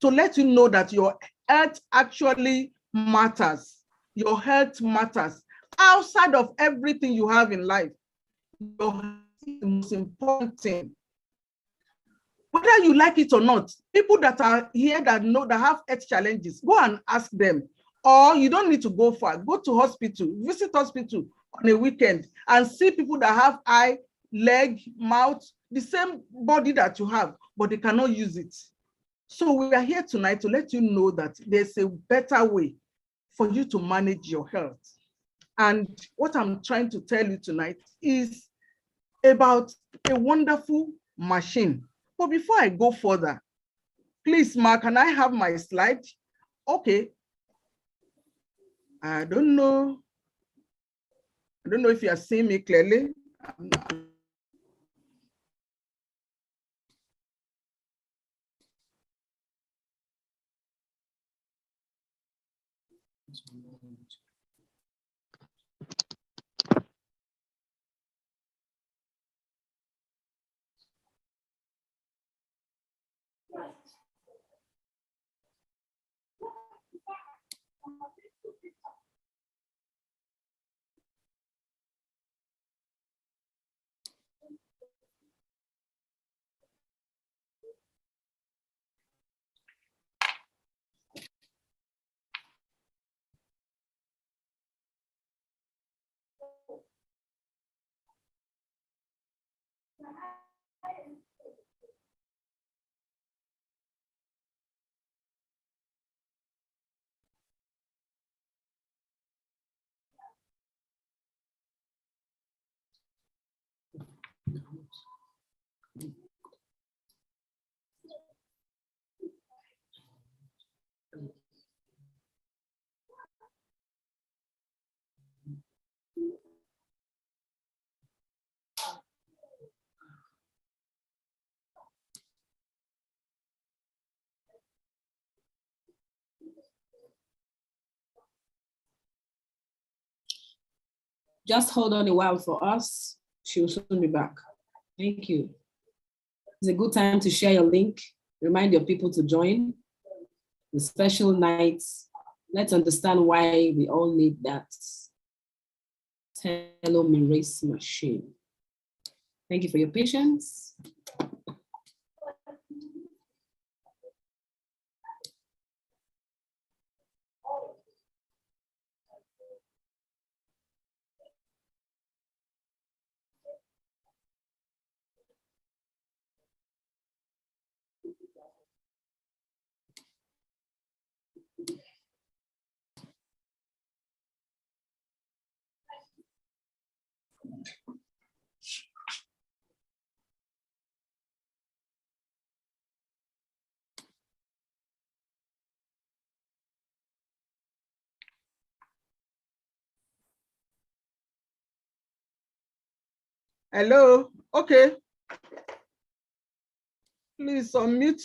to let you know that your health actually matters. Your health matters. Outside of everything you have in life, your health is the most important thing. Whether you like it or not, people that are here that know that have health challenges, go and ask them. Or you don't need to go far. Go to hospital, visit hospital on a weekend and see people that have eye, leg, mouth, the same body that you have, but they cannot use it. So we are here tonight to let you know that there's a better way for you to manage your health. And what I'm trying to tell you tonight is about a wonderful machine. But before I go further, please, Mark, can I have my slide? Okay. I don't know if you are seeing me clearly. Just hold on a while for us. She will soon be back. Thank you. It's a good time to share your link. Remind your people to join the special nights. Let's understand why we all need that Telomerace machine. Thank you for your patience. Hello, okay. Please unmute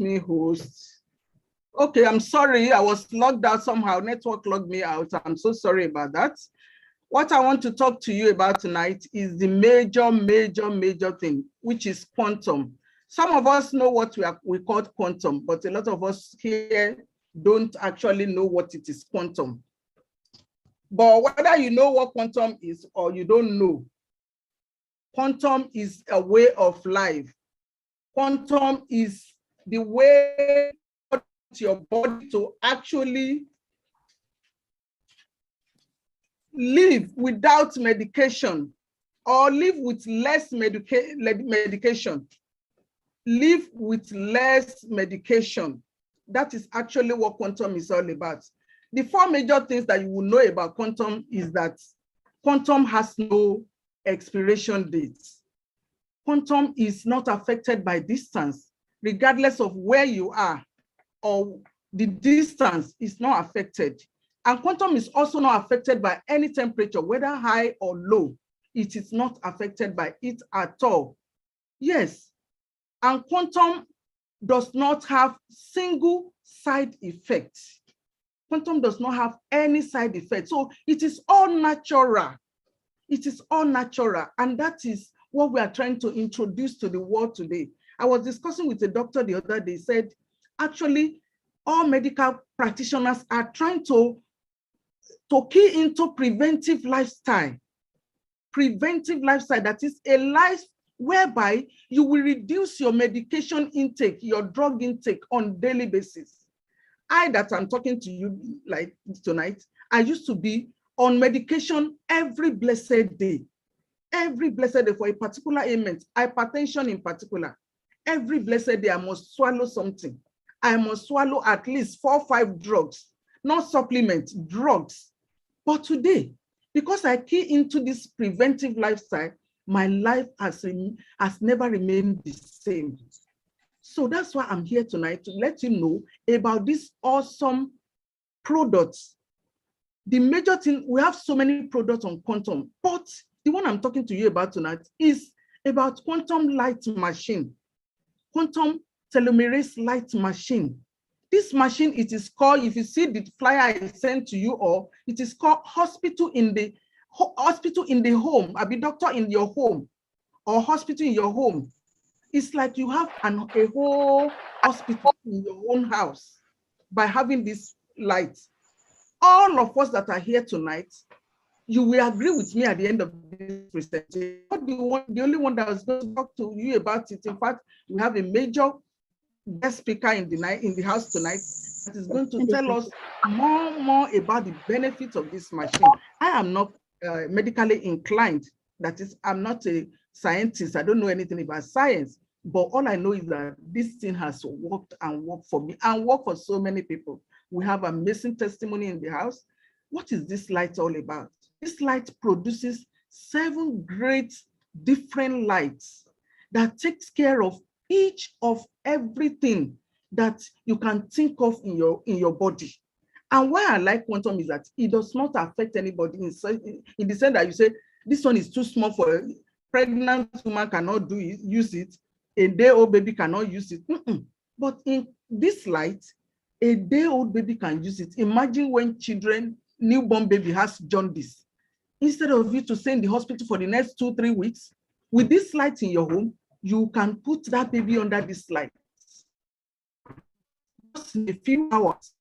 me, host. Okay, I'm sorry, I was logged out somehow. Network logged me out. I'm so sorry about that. What I want to talk to you about tonight is the major thing, which is quantum. Some of us know what we call quantum, but a lot of us here don't actually know what it is, quantum. But whether you know what quantum is or you don't know, quantum is a way of life. Quantum is the way your body to actually live without medication or live with less medication. Live with less medication. That is actually what quantum is all about. The four major things that you will know about quantum is that quantum has no expiration dates. Quantum is not affected by distance, regardless of where you are, or the distance is not affected. And quantum is also not affected by any temperature, whether high or low. It is not affected by it at all. Yes, and quantum does not have single side effects. Quantum does not have any side effects. So it is all natural. It is all natural. And that is what we are trying to introduce to the world today. I was discussing with a doctor the other day, said, actually, all medical practitioners are trying to key into preventive lifestyle. Preventive lifestyle, that is a life whereby you will reduce your medication intake, your drug intake on daily basis. I that I'm talking to you like tonight, I used to be on medication every blessed day. Every blessed day for a particular ailment, hypertension in particular. Every blessed day I must swallow something. I must swallow at least 4 or 5 drugs, not supplements, drugs. But today, because I key into this preventive lifestyle, my life has never remained the same. So that's why I'm here tonight, to let you know about these awesome products. The major thing, we have so many products on quantum, but the one I'm talking to you about tonight is about quantum light machine, quantum telomerase light machine. This machine, it is called, if you see the flyer I sent to you, or it is called hospital in the home, a doctor in your home, or hospital in your home. It's like you have a whole hospital in your own house by having this light. All of us that are here tonight, you will agree with me at the end of this presentation. The only one that was going to talk to you about it. In fact, we have a major guest speaker in the house tonight that is going to tell us more about the benefits of this machine. I am not medically inclined. That is, I'm not a scientist. I don't know anything about science. But all I know is that this thing has worked and worked for me and worked for so many people. We have amazing testimony in the house. What is this light all about? This light produces 7 great different lights that takes care of each of everything that you can think of in your body. And why I like quantum is that it does not affect anybody in the sense that you say, this one is too small for a pregnant woman cannot use it, a day-old baby cannot use it. But in this light, a day-old baby can use it. Imagine when newborn baby has jaundice. Instead of you to stay in the hospital for the next 2-3 weeks, with this light in your home, you can put that baby under this light. Just in a few hours,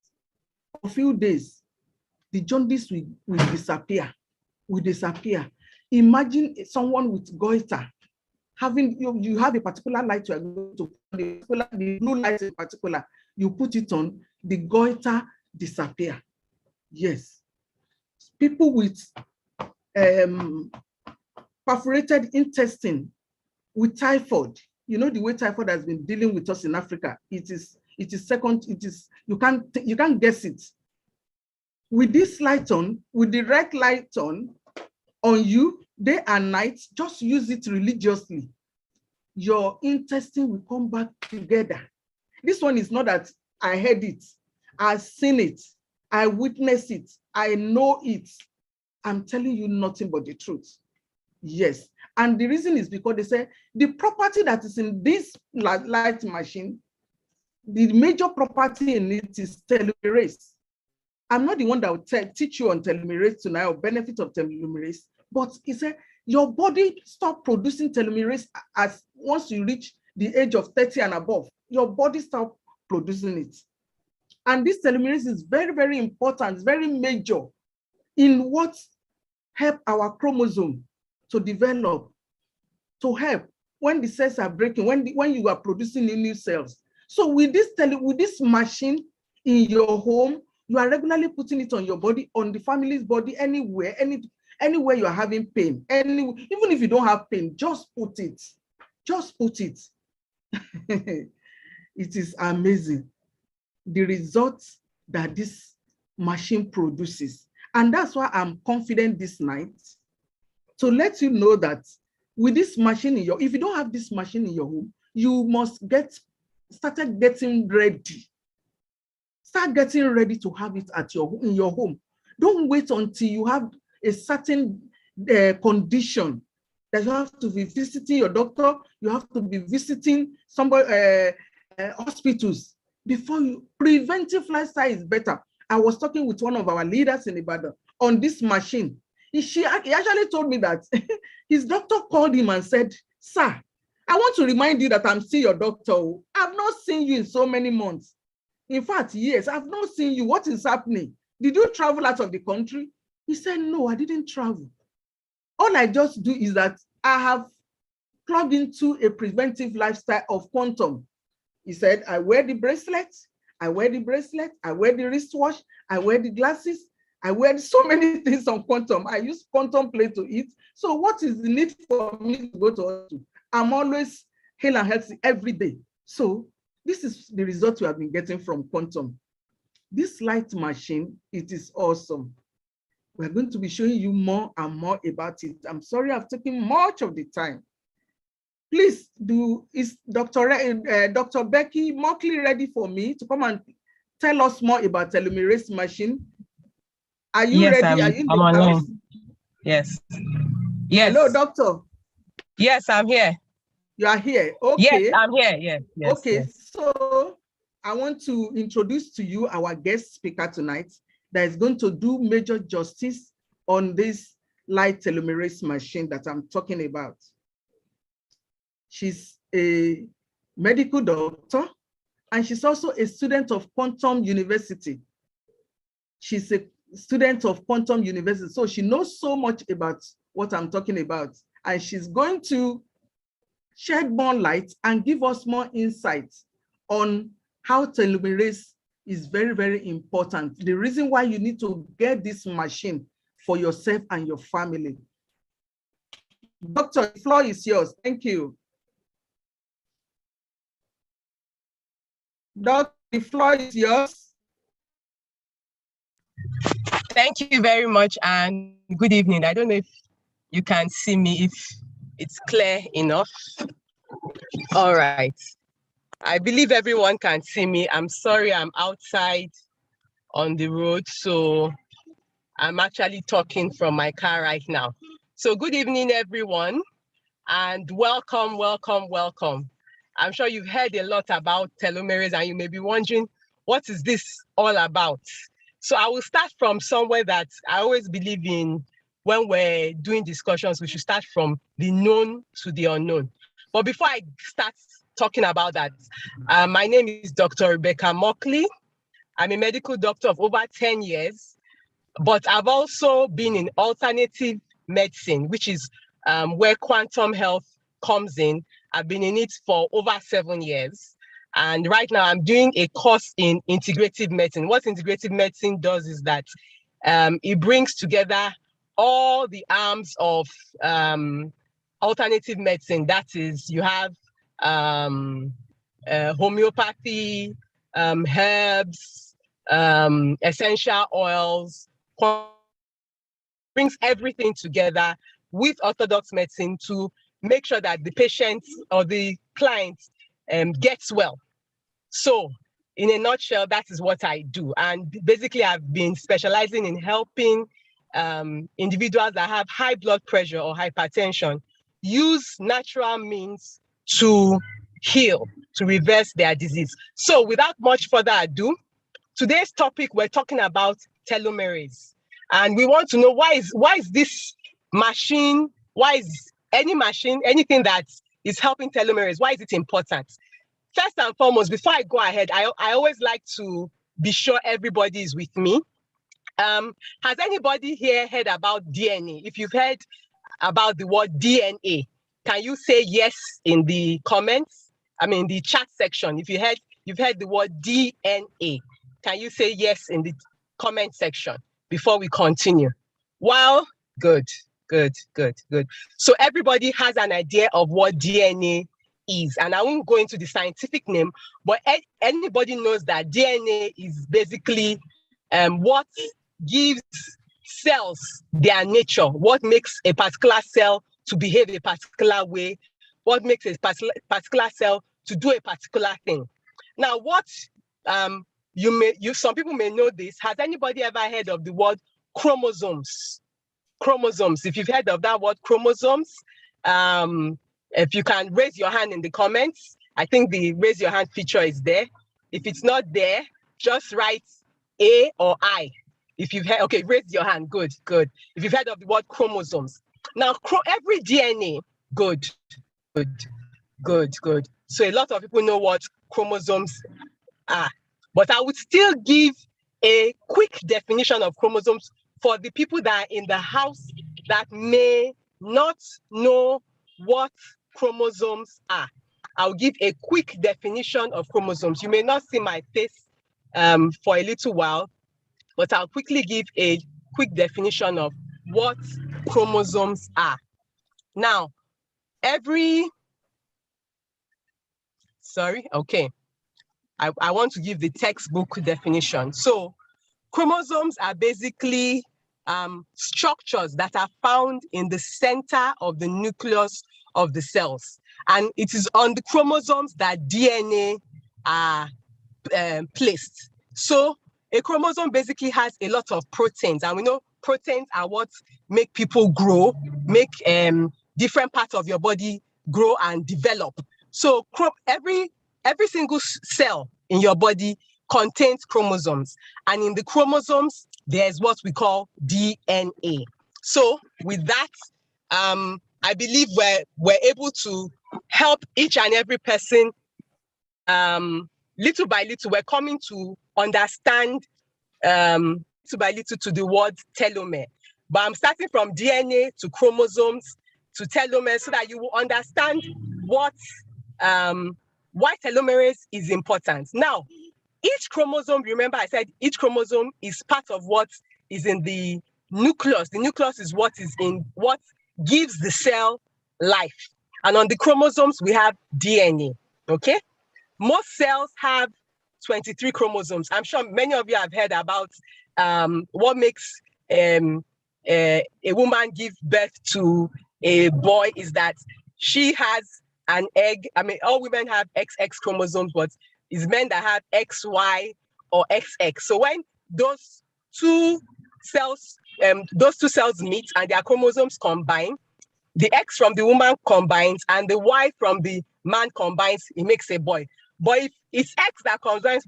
a few days, the jaundice will disappear. Imagine someone with goiter, having you have a particular light you are going to put, the blue light in particular, you put it on, the goiter disappear. Yes. People with perforated intestine, with typhoid, you know the way typhoid has been dealing with us in Africa, you can't guess it. With this light on, with the red light on you, day and night, just use it religiously. Your intestine will come back together. This one is not that I heard it, I've seen it, I witnessed it, I know it. I'm telling you nothing but the truth. Yes. And the reason is because they say the property that is in this light machine, the major property in it is telomerase. I'm not the one that will teach you on telomerase tonight or benefit of telomerase, but it said your body stop producing telomerase as once you reach the age of 30 and above, your body stop producing it. And this telomerase is very, very important, very major in what help our chromosome to develop, to help when the cells are breaking, when you are producing new cells. So with this machine in your home, you are regularly putting it on your body, on the family's body, anywhere you are having pain, even if you don't have pain, just put it. Just put it. It is amazing, the results that this machine produces. And that's why I'm confident this night to let you know that with this machine if you don't have this machine in your home, you must started getting ready. Start getting ready to have it in your home. Don't wait until you have a certain condition that you have to be visiting your doctor, you have to be visiting hospitals before you. Preventive lifestyle is better. I was talking with one of our leaders in Ibadan on this machine. He actually told me that his doctor called him and said, "Sir, I want to remind you that I'm still your doctor. I've not seen you in so many months. In fact, years, I've not seen you. What is happening? Did you travel out of the country? He said, no, I didn't travel. All I just do is that I have plugged into a preventive lifestyle of quantum. He said, I wear the bracelet, I wear the bracelet, I wear the wristwatch, I wear the glasses, I wear so many things on quantum. I use quantum plate to eat. So what is the need for me to go to hospital? I'm always hale and healthy every day. So this is the result we have been getting from quantum. This light machine, it is awesome. We're going to be showing you more and more about it. I'm sorry I've taken much of the time. Please is Dr. Becky Morkly ready for me to come and tell us more about Telomerace machine? Are you ready? Are you in the house? Yes. Yes. Hello, doctor. Yes, I'm here. You are here. Okay. Yes, I'm here. Yes. Okay. Yes. So I want to introduce to you our guest speaker tonight that is going to do major justice on this light telomerase machine that I'm talking about. She's a medical doctor, and she's also a student of Quantum University. She's a student of Quantum University, so she knows so much about what I'm talking about, and she's going to shed more light and give us more insights on how telomerase is very, very important. The reason why you need to get this machine for yourself and your family. Doctor, the floor is yours. Thank you. Doctor, the floor is yours. Thank you very much, and good evening. I don't know if you can see me, if it's clear enough. All right. I believe everyone can see me. I'm sorry, I'm outside on the road, so I'm actually talking from my car right now. So good evening, everyone, and welcome, welcome, welcome. I'm sure you've heard a lot about telomerase, and you may be wondering, what is this all about? So I will start from somewhere that I always believe in. When we're doing discussions, we should start from the known to the unknown. But before I start talking about that, my name is Dr. Rebecca Morkly. I'm a medical doctor of over 10 years, but I've also been in alternative medicine, which is where quantum health comes in. I've been in it for over 7 years. And right now I'm doing a course in integrative medicine. What integrative medicine does is that it brings together all the arms of alternative medicine. That is, you have homeopathy, herbs, essential oils, brings everything together with orthodox medicine to make sure that the patient or the client gets well. So in a nutshell, that is what I do. And basically I've been specializing in helping individuals that have high blood pressure or hypertension use natural means to heal, to reverse their disease. So without much further ado, today's topic, we're talking about telomerase. And we want to know why is this machine, why is any machine, anything that is helping telomerase, why is it important? First and foremost, before I go ahead, I always like to be sure everybody is with me. Has anybody here heard about DNA? If you've heard about the word DNA, can you say yes in the comments? I mean, the chat section. If you've heard the word DNA, can you say yes in the comment section before we continue? Well, good. So everybody has an idea of what DNA is, and I won't go into the scientific name, but anybody knows that DNA is basically what gives cells their nature, what makes a particular cell to behave a particular way, what makes a particular cell to do a particular thing. Now, what some people may know this. Has anybody ever heard of the word chromosomes? Chromosomes. If you've heard of that word chromosomes, if you can raise your hand in the comments. I think the raise your hand feature is there. If it's not there, just write A or I. If you've heard, okay, raise your hand. Good. If you've heard of the word chromosomes. Now, every DNA, good. Good, good. So a lot of people know what chromosomes are, but I would still give a quick definition of chromosomes for the people that are in the house that may not know what chromosomes are. I'll give a quick definition of chromosomes. You may not see my face for a little while, but I'll quickly give a quick definition of what chromosomes are. Now, I want to give the textbook definition. So chromosomes are basically structures that are found in the center of the nucleus of the cells. And it is on the chromosomes that DNA are placed. So a chromosome basically has a lot of proteins, and we know proteins are what make people grow, make different parts of your body grow and develop. So every single cell in your body contains chromosomes, and in the chromosomes there's what we call DNA. So with that, I believe we're able to help each and every person little by little. We're coming to understand little by little to the word telomere. But I'm starting from DNA to chromosomes to telomere so that you will understand what why telomerase is important. Now, each chromosome, remember I said each chromosome is part of what is in the nucleus. The nucleus is what gives the cell life. And on the chromosomes, we have DNA, okay? Most cells have 23 chromosomes. I'm sure many of you have heard about what makes a woman give birth to a boy is that she has an egg. I mean, all women have XX chromosomes, but it's men that have XY or XX. So when those two cells meet and their chromosomes combine, the X from the woman combines and the Y from the man combines, it makes a boy. But if it's X that combines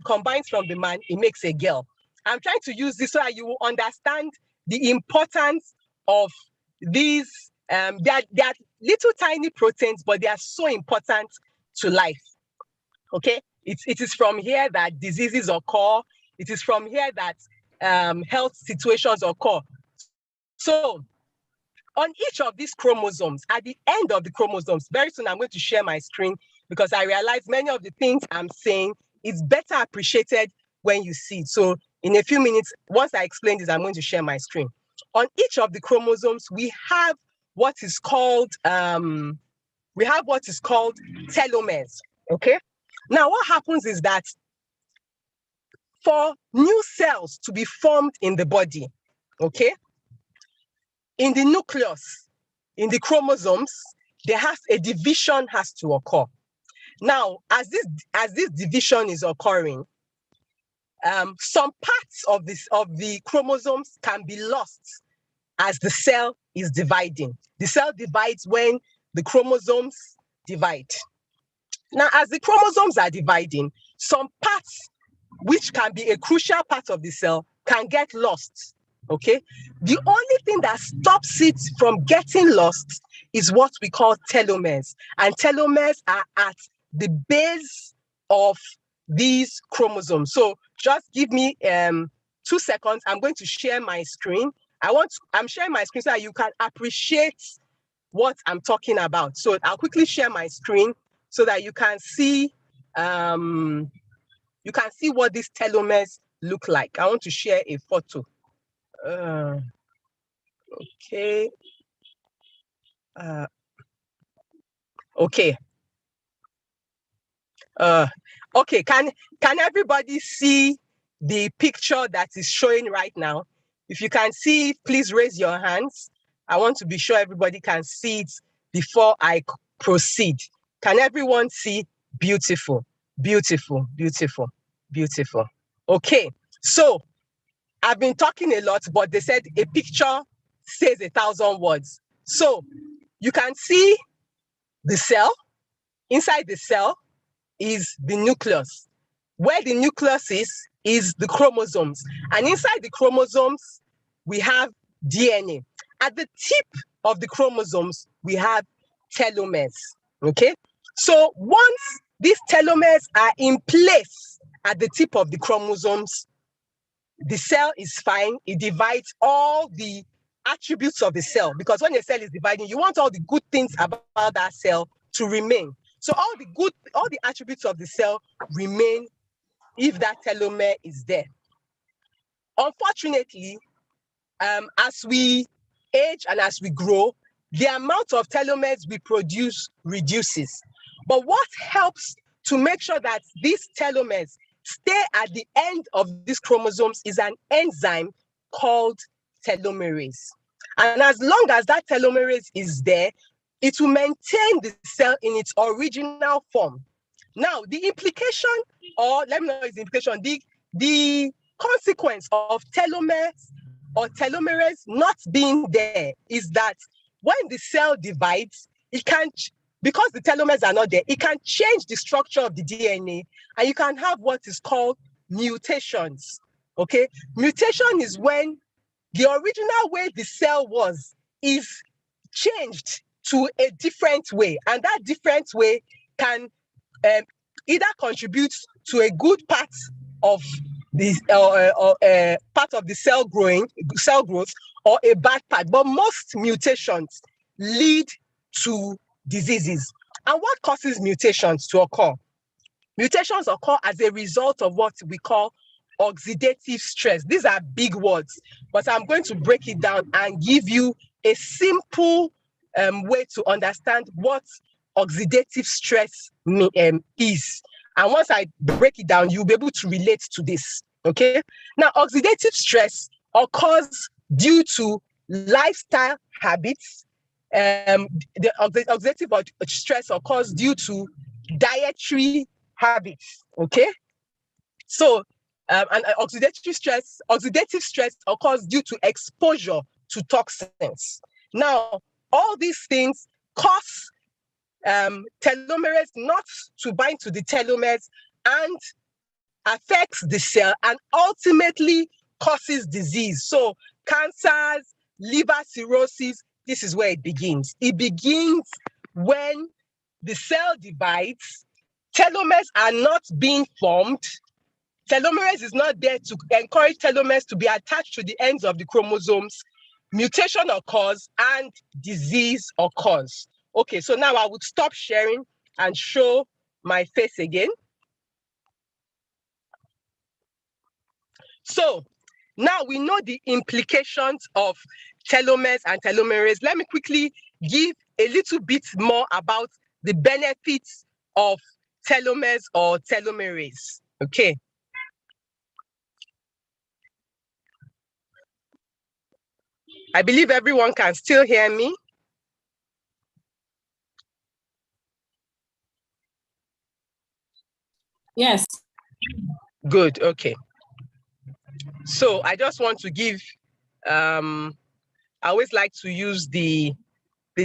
from the man, it makes a girl. I'm trying to use this so that you will understand the importance of these. They are little tiny proteins, but they are so important to life. Okay, it is from here that diseases occur. It is from here that health situations occur. So on each of these chromosomes, at the end of the chromosomes, very soon I'm going to share my screen because I realize many of the things I'm saying is better appreciated when you see it. So in a few minutes, once I explain this, I'm going to share my screen. On each of the chromosomes, we have what is called telomeres. Okay. Now, what happens is that for new cells to be formed in the body, okay, in the nucleus, in the chromosomes, a division has to occur. Now, as this division is occurring, some parts of the chromosomes can be lost as the cell is dividing. The cell divides when the chromosomes divide. Now, as the chromosomes are dividing, some parts which can be a crucial part of the cell can get lost. Okay, the only thing that stops it from getting lost is what we call telomeres, and telomeres are at the base of these chromosomes. So just give me 2 seconds. I'm going to share my screen. I'm sharing my screen so that you can appreciate what I'm talking about. So I'll quickly share my screen so that you can see what these telomeres look like. I want to share a photo. Okay. Okay. Okay. Can everybody see the picture that is showing right now? If you can see it, please raise your hands. I want to be sure everybody can see it before I proceed. Can everyone see? Beautiful, beautiful, beautiful, beautiful. Okay. So I've been talking a lot, but they said a picture says 1,000 words. So you can see the cell. Inside the cell is the nucleus. Where the nucleus is the chromosomes. And inside the chromosomes, we have DNA. At the tip of the chromosomes, we have telomeres. Okay? So once these telomeres are in place at the tip of the chromosomes, the cell is fine. It divides all the attributes of the cell, because when a cell is dividing, you want all the good things about that cell to remain. So all the attributes of the cell remain if that telomere is there. Unfortunately, as we age and as we grow, the amount of telomeres we produce reduces. But what helps to make sure that these telomeres stay at the end of these chromosomes is an enzyme called telomerase. And as long as that telomerase is there, it will maintain the cell in its original form. Now, the implication, or let me know the implication, the consequence of telomeres or telomerase not being there is that when the cell divides, it can, because the telomeres are not there, it can change the structure of the DNA, and you can have what is called mutations. Okay, mutation is when the original way the cell was is changed to a different way, and that different way can either contribute to a good part of the part of the cell growth, or a bad part. But most mutations lead to diseases. And what causes mutations to occur? Mutations occur as a result of what we call oxidative stress. These are big words, but I'm going to break it down and give you a simple way to understand what oxidative stress is. And once I break it down, you'll be able to relate to this. Okay. Now, oxidative stress occurs due to lifestyle habits. The oxidative stress occurs due to dietary habits. Okay. So, and oxidative stress occurs due to exposure to toxins. Now, all these things cause telomerase not to bind to the telomeres and affects the cell and ultimately causes disease. So cancers, liver cirrhosis, this is where it begins. It begins when the cell divides, telomeres are not being formed, telomerase is not there to encourage telomeres to be attached to the ends of the chromosomes, mutation occurs and disease occurs. Okay, so now I would stop sharing and show my face again. So now we know the implications of telomeres and telomerase. Let me quickly give a little bit more about the benefits of telomeres or telomerase. Okay. I believe everyone can still hear me. Yes. Good, okay. So I just want to give, I always like to use the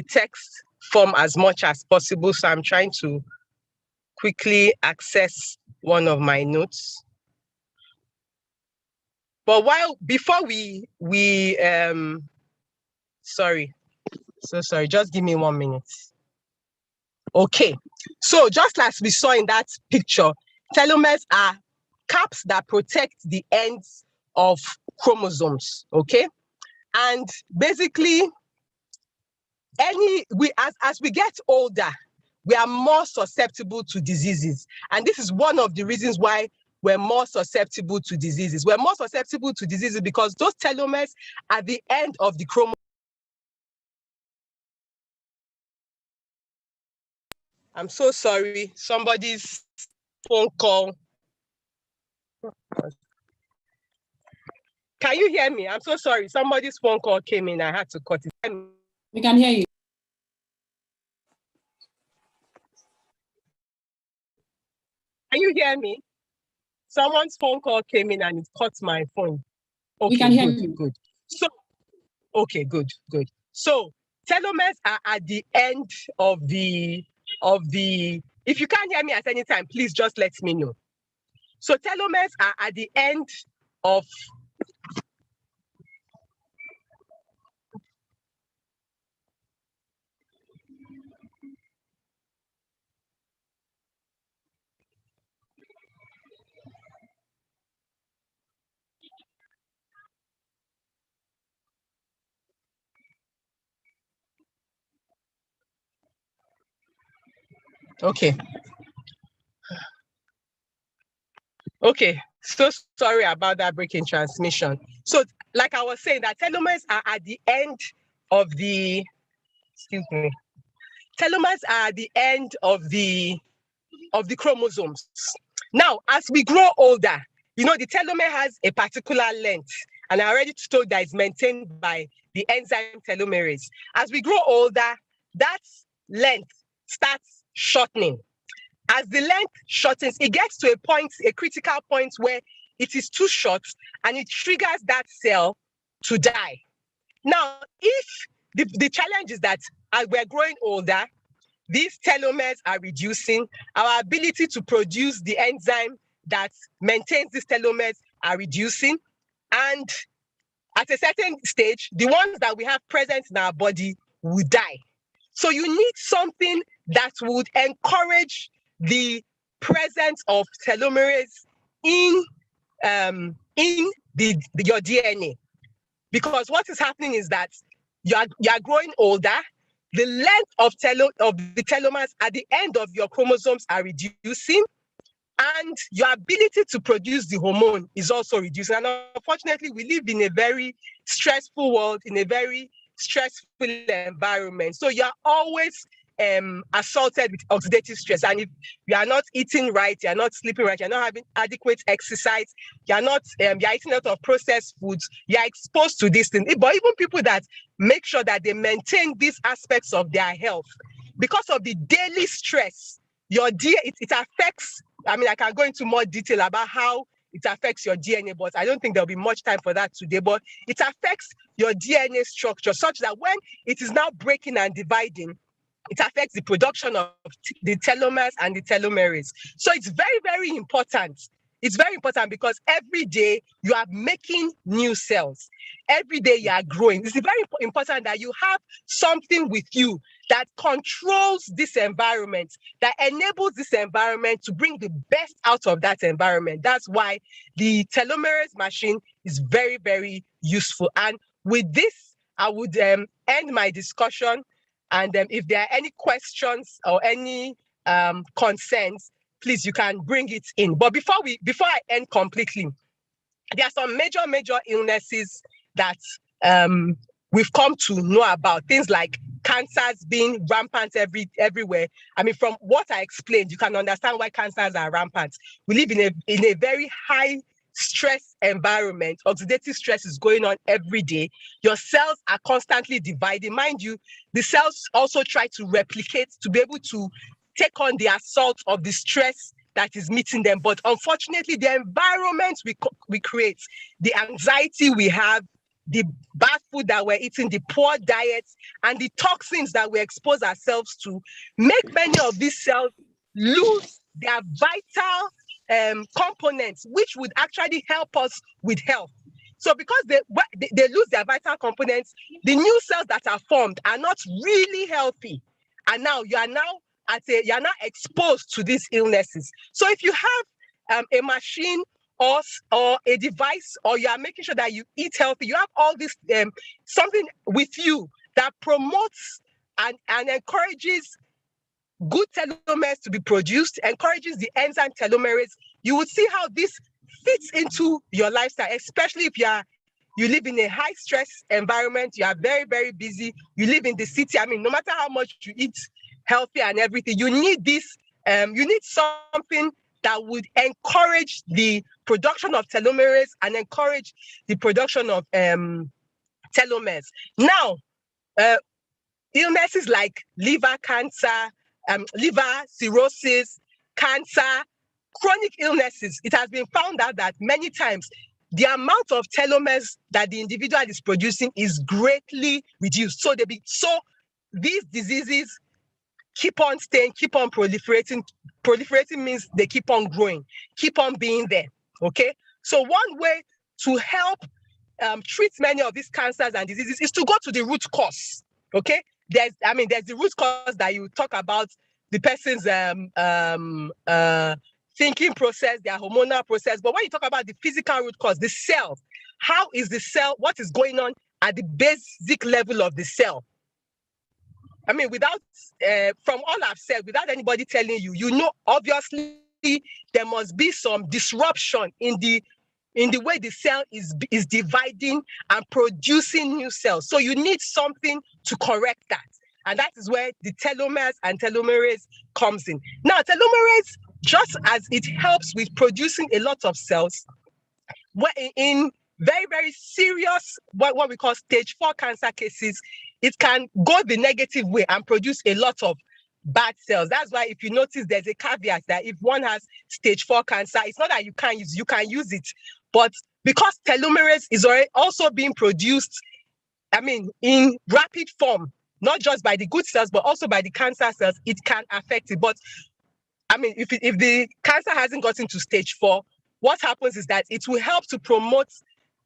text form as much as possible. So I'm trying to quickly access one of my notes. But before we sorry, so sorry, just give me 1 minute. Okay, so just as we saw in that picture, telomeres are caps that protect the ends of chromosomes, okay? And basically, as we get older, we are more susceptible to diseases. And this is one of the reasons why we're more susceptible to diseases. We're more susceptible to diseases because those telomeres at the end of the chromosome. I'm so sorry, somebody's phone call. Can you hear me? I'm so sorry, somebody's phone call came in, I had to cut it. We can hear you. Can you hear me? Someone's phone call came in and it cut my phone. Okay, we can hear good, you. good. So, okay, good. So telomeres are at the end of the, if you can't hear me at any time, please just let me know. So telomeres are at the end of, Okay. Okay, so sorry about that breaking transmission. So, like I was saying, that telomeres are at the end of the, excuse me, telomeres are at the end of the chromosomes. Now, as we grow older, you know, the telomere has a particular length, and I already told that it's maintained by the enzyme telomerase. As we grow older, that length starts shortening. As the length shortens, it gets to a point, a critical point where it is too short and it triggers that cell to die. Now, if the challenge is that as we're growing older, these telomeres are reducing, our ability to produce the enzyme that maintains these telomeres are reducing, and at a certain stage, the ones that we have present in our body will die. So you need something that would encourage the presence of telomerase in your DNA. Because what is happening is that you are growing older, the length of the telomeres at the end of your chromosomes are reducing, and your ability to produce the hormone is also reducing. And unfortunately, we live in a very stressful world, in a very stressful environment. So you're always assaulted with oxidative stress. And if you are not eating right, you're not sleeping right, you're not having adequate exercise, you're eating a lot of processed foods, you're exposed to these things. But even people that make sure that they maintain these aspects of their health, because of the daily stress, it affects. I mean, I can go into more detail about how it affects your DNA, but I don't think there'll be much time for that today. But it affects your DNA structure such that when it is now breaking and dividing, it affects the production of the telomeres and the telomerase. So it's very, very important. It's very important because every day you are making new cells. Every day you are growing. It's very important that you have something with you that controls this environment, that enables this environment to bring the best out of that environment. That's why the telomerase machine is very, very useful. And with this, I would end my discussion. And if there are any questions or any concerns, please, you can bring it in. But before I end completely, there are some major illnesses that we've come to know about. Things like cancers being rampant everywhere. I mean, from what I explained, you can understand why cancers are rampant. We live in a very high stress environment. Oxidative stress is going on every day. Your cells are constantly dividing. Mind you, the cells also try to replicate to be able to take on the assault of the stress that is meeting them. But unfortunately, the environment we create, the anxiety we have, the bad food that we're eating, the poor diets, and the toxins that we expose ourselves to make many of these cells lose their vital components, which would actually help us with health. So because they lose their vital components, the new cells that are formed are not really healthy. And now you are now exposed to these illnesses. So if you have a machine or a device, or you are making sure that you eat healthy, you have all this something with you that promotes and encourages good telomeres to be produced, encourages the enzyme telomerase, you will see how this fits into your lifestyle, especially if you live in a high stress environment, you are very, very busy, you live in the city. I mean, no matter how much you eat healthy and everything, you need this, you need something that would encourage the production of telomerase and encourage the production of telomeres. Now, illnesses like liver cancer, liver cirrhosis, cancer, chronic illnesses, it has been found out that many times the amount of telomeres that the individual is producing is greatly reduced. So these diseases keep on staying, keep on proliferating. Proliferating means they keep on growing, keep on being there. Okay. So one way to help treat many of these cancers and diseases is to go to the root cause. Okay. There's the root cause that you talk about, the person's thinking process, their hormonal process. But when you talk about the physical root cause, the cell, how is the cell, what is going on at the basic level of the cell? I mean, without, from all I've said, without anybody telling you, you know, obviously there must be some disruption in the way the cell is dividing and producing new cells. So you need something to correct that. And that is where the telomeres and telomerase comes in. Now, telomerase, just as it helps with producing a lot of cells, in very, very serious, what we call stage 4 cancer cases, it can go the negative way and produce a lot of bad cells. That's why if you notice, there's a caveat that if one has stage 4 cancer, it's not that you can use it, but because telomerase is already also being produced, I mean, in rapid form, not just by the good cells, but also by the cancer cells, it can affect it. But I mean, if the cancer hasn't gotten to stage 4, what happens is that it will help to promote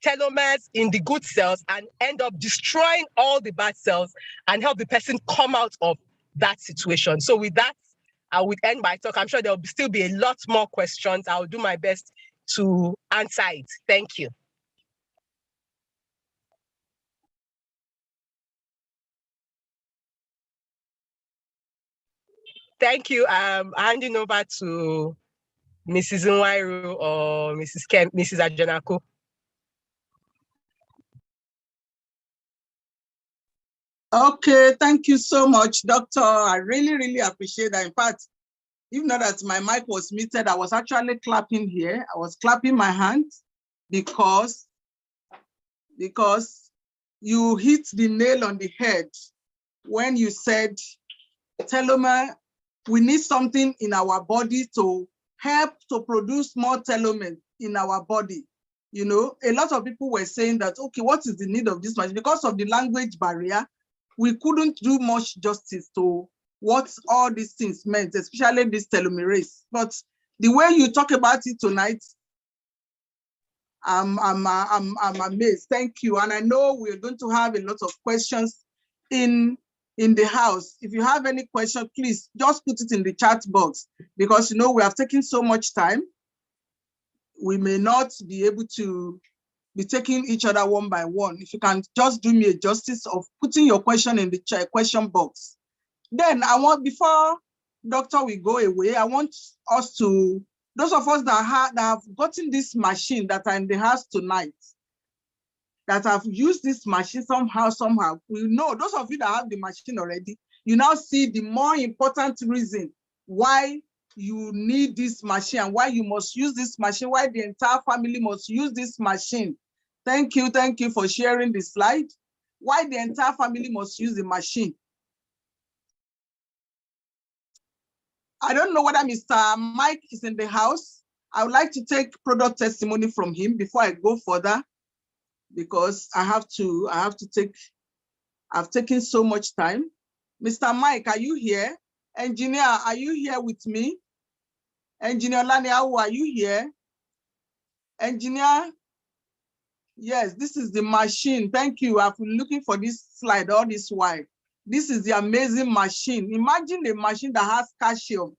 telomeres in the good cells and end up destroying all the bad cells and help the person come out of that situation. So with that, I would end my talk. I'm sure there'll still be a lot more questions. I'll do my best to answer it. Thank you. Thank you. I'm handing over to Mrs. Nwairu or Mrs. Ajanako. Okay, thank you so much, Doctor. I really, really appreciate that. In fact, even though that my mic was muted, I was actually clapping here. I was clapping my hands because you hit the nail on the head when you said telomere, we need something in our body to help to produce more telomere in our body. You know, a lot of people were saying that, okay, what is the need of this much? Because of the language barrier, we couldn't do much justice to what all these things meant, especially this telomerase. But the way you talk about it tonight, I'm amazed. Thank you. And I know we're going to have a lot of questions in the house. If you have any question, please just put it in the chat box, because you know we have taken so much time. We may not be able to be taking each other one by one. If you can just do me a justice of putting your question in the question box. Then I want, before Doctor will go away, I want us to, those of us that have gotten this machine that are in the house tonight, that have used this machine somehow, we know, those of you that have the machine already, you now see the more important reason why you need this machine and why you must use this machine, why the entire family must use this machine. Thank you for sharing the slide. Why the entire family must use the machine. I don't know whether Mr. Mike is in the house. I would like to take product testimony from him before I go further, because I've taken so much time. Mr. Mike, are you here? Engineer, are you here with me? Engineer Laniawu, are you here? Engineer, yes, this is the machine. Thank you. I've been looking for this slide all this while. This is the amazing machine. Imagine a machine that has calcium.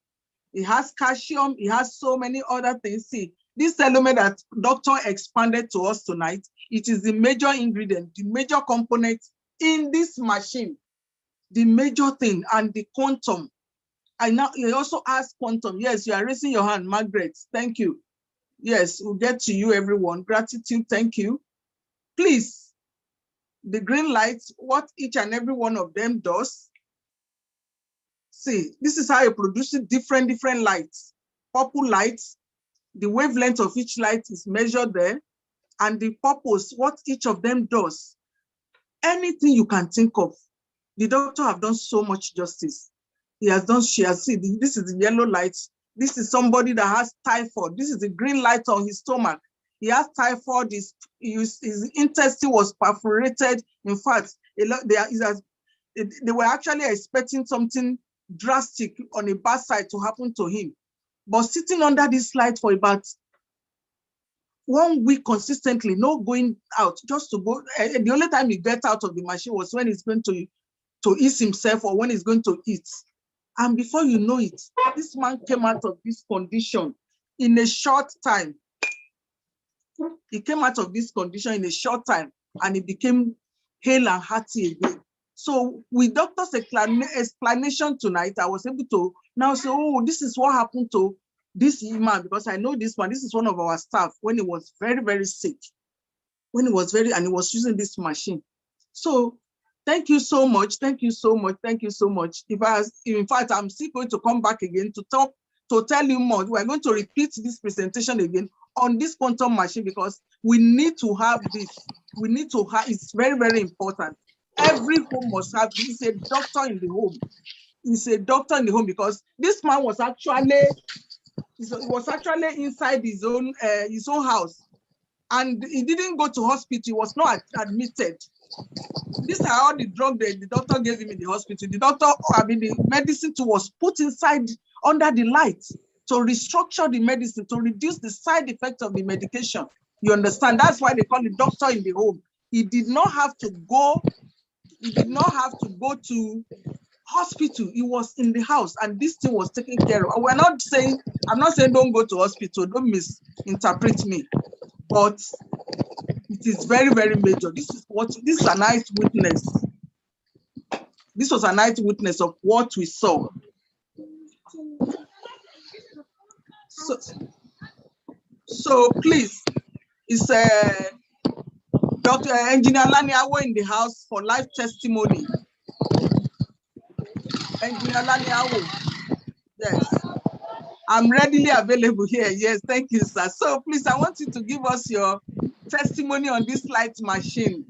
It has calcium, it has so many other things. See, this element that Doctor expanded to us tonight, it is the major ingredient, the major component in this machine, the major thing, and the quantum. I now, he also has quantum. Yes, you are raising your hand, Margaret. Thank you. Yes, we'll get to you, everyone. Gratitude, thank you. Please, the green lights, what each and every one of them does. See, this is how it produces different lights. Purple lights, the wavelength of each light is measured there, and the purpose, what each of them does. Anything you can think of, the doctor have done so much justice. He has done, she has seen, this is the yellow light. This is somebody that has typhoid. This is the green light on his stomach. He has typhoid, his intestine was perforated. In fact, they were actually expecting something drastic on a bad side to happen to him. But sitting under this light for about 1 week consistently, no going out, just to go. And the only time he get out of the machine was when he's going to ease himself or when he's going to eat. And before you know it, this man came out of this condition in a short time. He came out of this condition in a short time and he became hale and hearty again. So with doctor's explanation tonight, I was able to now say, oh, this is what happened to this man, because I know this one. This is one of our staff when he was very, very sick. When he was and he was using this machine. So thank you so much. Thank you so much. Thank you so much. In fact, I'm still going to come back again to tell you more. We're going to repeat this presentation again on this quantum machine, because we need to have this. We need to have, it's very, very important. Every home must have this. It's a doctor in the home. It's a doctor in the home, because this man was actually inside his own house, and he didn't go to hospital. He was not admitted. These are all the drugs that the doctor gave him in the hospital. The medicine was put inside under the light to restructure the medicine, to reduce the side effects of the medication. You understand? That's why they call it doctor in the home. He did not have to go. He did not have to go to hospital. He was in the house, and this thing was taken care of. I'm not saying don't go to hospital. Don't misinterpret me, but it is very, very major. This is an eyewitness. This was an eyewitness of what we saw. So please, it's Dr. Engineer Laniawo in the house for live testimony. Engineer Laniawo, yes, I'm readily available here. Yes, thank you, sir. So please, I want you to give us your testimony on this light machine.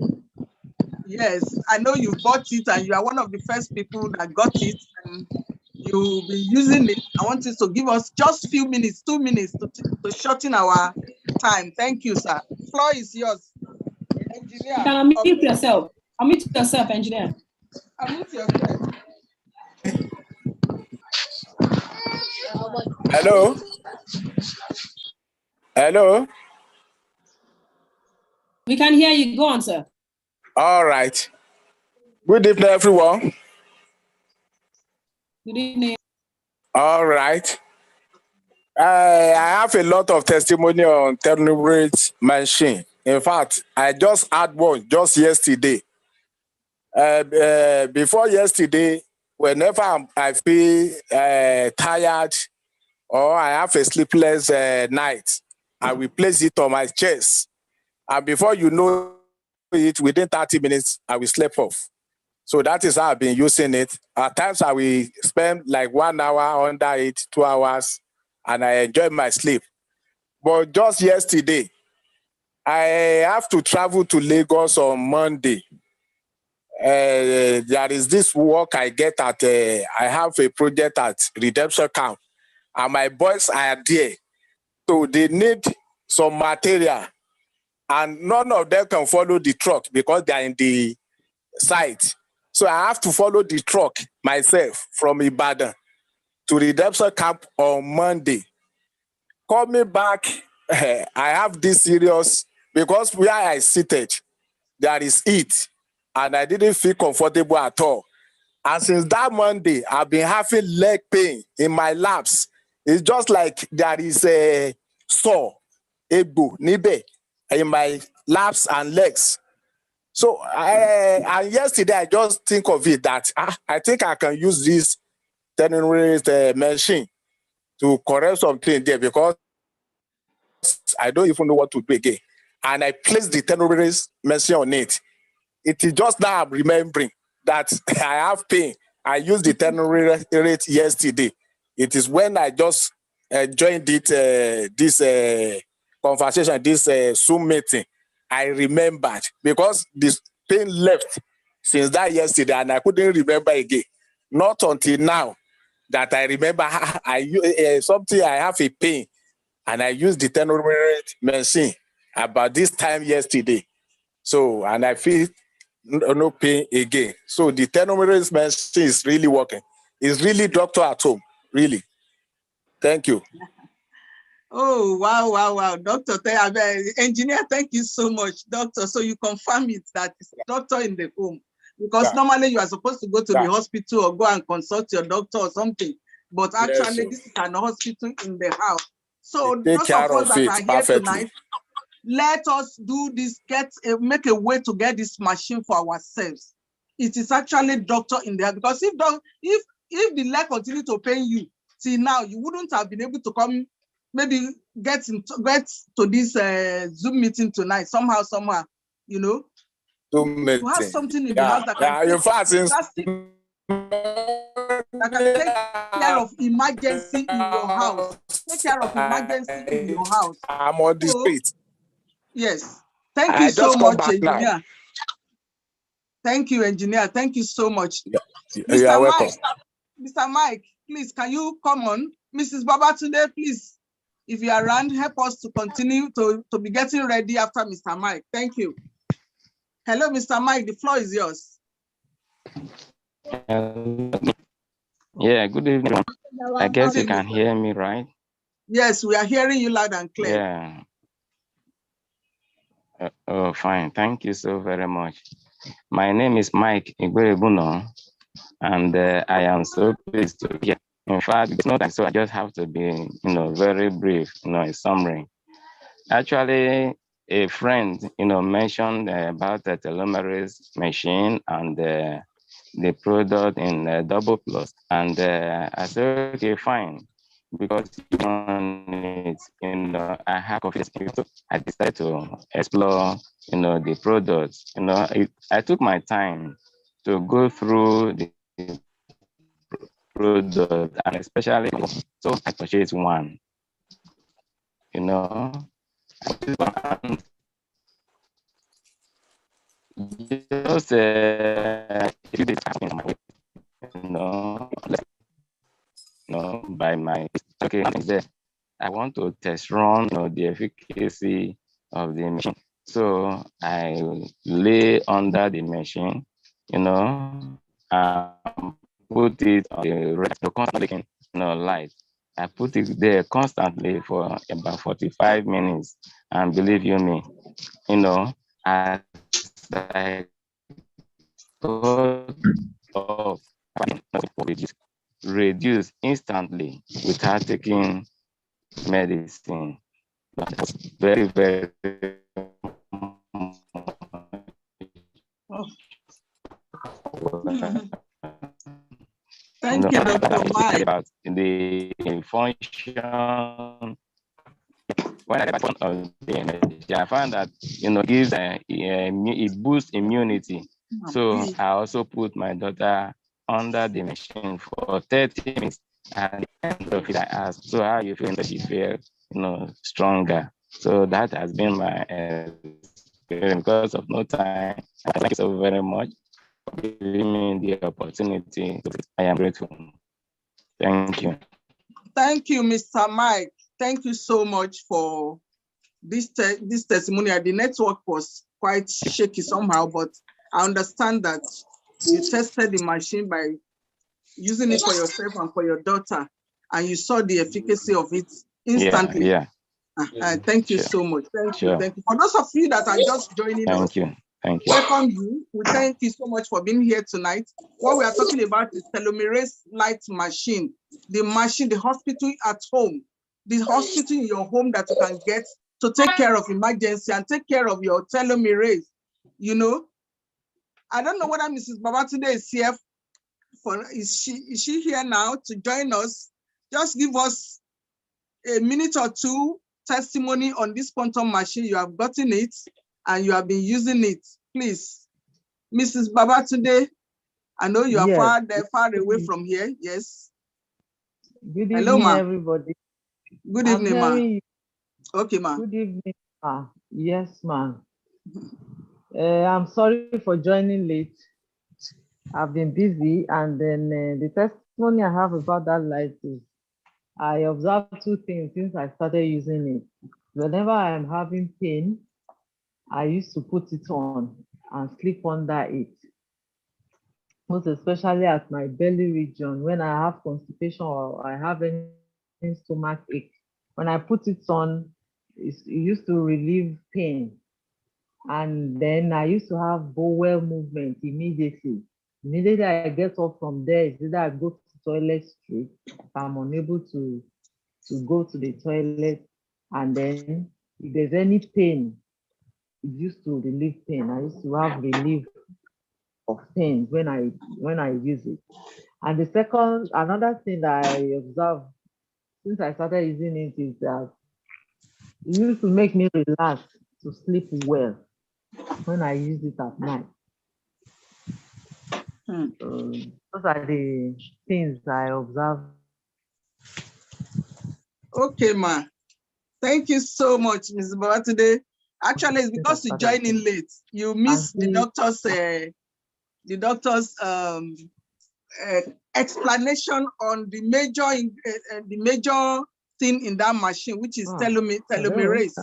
Yes, I know you bought it and you are one of the first people that got it, and you'll be using it. I want you to give us just a few minutes, 2 minutes to shorten our time. Thank you, sir. Floor is yours. Engineer. Can unmute yourself. Unmute yourself, engineer. Unmute yourself. Hello. Hello. We can hear you. Go on, sir. All right. Good evening, everyone. Good evening. All right. I have a lot of testimony on Telomerace machine. In fact, I just had one just yesterday. Before yesterday, whenever I feel tired or I have a sleepless night, I will place it on my chest. And before you know it, within 30 minutes, I will sleep off. So that is how I've been using it. At times, I will spend like 1 hour under it, 2 hours, and I enjoy my sleep. But just yesterday, I have to travel to Lagos on Monday. There is this work I get at, I have a project at Redemption Camp, and my boys are there. So they need some material, and none of them can follow the truck because they are in the site. So I have to follow the truck myself from Ibadan to Redemption Camp on Monday. Coming back, I have this serious, because where I seated, there is heat, and I didn't feel comfortable at all. And since that Monday, I've been having leg pain in my laps. It's just like there is a sore, egbo, nibe, in my laps and legs. So and yesterday I just think of it that I think I can use this Telomerace machine to correct something there, because I don't even know what to do again. And I placed the Telomerace machine on it. It is just now I'm remembering that I have pain. I used the Telomerace yesterday. It is when I just joined it, this conversation, this Zoom meeting, I remembered, because this pain left since that yesterday, and I couldn't remember again. Not until now that I remember something, I have a pain, and I used the Telomerace machine about this time yesterday. So, and I feel no pain again. So the Telomerace machine is really working. It's really doctor at home, really. Thank you. Oh, wow. Doctor, engineer, thank you so much, doctor. So you confirm it that it's doctor in the home, because normally you are supposed to go to the hospital or go and consult your doctor or something. But actually, this is an hospital in the house. So those of us that are here tonight, let us do this, make a way to get this machine for ourselves. it is actually doctor in there, because if the leg continue to pain you till now, you wouldn't have been able to come, maybe get to this Zoom meeting tonight somehow, you know. To have something in the house that can take care of emergency in your house. Take care of emergency in your house. I'm on the street. Yes. Thank you so much, engineer. Thank you, engineer. Thank you so much. Yeah. Mr. Mike, Mr. Mike, please, can you come on? Mrs. Babatunde, please, if you are around, help us to continue to be getting ready after Mr. Mike. Thank you. Hello, Mr. Mike, the floor is yours. Yeah, good evening. I guess you can hear me, right? Yes, we are hearing you loud and clear. Yeah. Oh, fine. Thank you so very much. My name is Mike Igwebuno, and I am so pleased to be here. In fact, it's not like so. I just have to be, very brief, in summary. Actually, a friend, mentioned about the Telomerace machine and the product in Double Plus, and I said, okay, fine, because I have confidence in it. I decided to explore, the products. I took my time to go through the product, and especially, so I purchased one. Just a few days after my way, by my okay, there. I want to test run the efficacy of the machine. So I lay under the machine, and put it on the constantly, light. I put it there constantly for about 45 minutes. And believe you me, as I thought of reduce instantly without taking medicine. That was very, very Thank you, Dr. Mike. About the function. When I on the energy, I found that gives it boosts immunity. So I also put my daughter under the machine for 30 minutes. At the end of it, I asked, so how you feel? That she feel stronger. So that has been my experience. Because of no time, I thank you so very much for giving me the opportunity. I am grateful. Thank you. Thank you, Mr. Mike. Thank you so much for this testimonial. The network was quite shaky somehow, but I understand that you tested the machine by using it for yourself and for your daughter, and you saw the efficacy of it instantly. Yeah. Thank you so much. Thank you. Thank you. For those of you that are just joining us, thank you. Welcome you. We thank you so much for being here tonight. What we are talking about is Telomerace light machine. The machine, the hospital at home, the hospital in your home that you can get to take care of emergency and take care of your telomerase. I don't know whether Mrs. Babatunde is here. Is she here now to join us? Just give us a minute or two testimony on this quantum machine. You have gotten it and you have been using it. Please, Mrs. Babatunde, I know you are far away from here. Yes. Good evening, hello, ma. Everybody. Good evening, ma. Okay, ma. Good evening, ma. Yes, ma. I'm sorry for joining late. I've been busy, and then the testimony I have about that light is I observed two things since I started using it. Whenever I'm having pain, I used to put it on and sleep under it. Most especially at my belly region, when I have constipation or I have any stomach ache. When I put it on, it used to relieve pain. And then I used to have bowel movement immediately. Immediately I get up from there, it's either I go to the toilet straight, if I'm unable to go to the toilet, and then if there's any pain, it used to relieve pain. I used to have relief of pain when I use it. And the second, another thing that I observed since I started using it is that it used to make me relax to sleep well when I use it at night. Those are the things I observe. Okay, ma. Thank you so much, Ms. Babatunde. Actually, it's because you joined in late. You missed the doctor's explanation on the major thing in that machine, which is telomerase.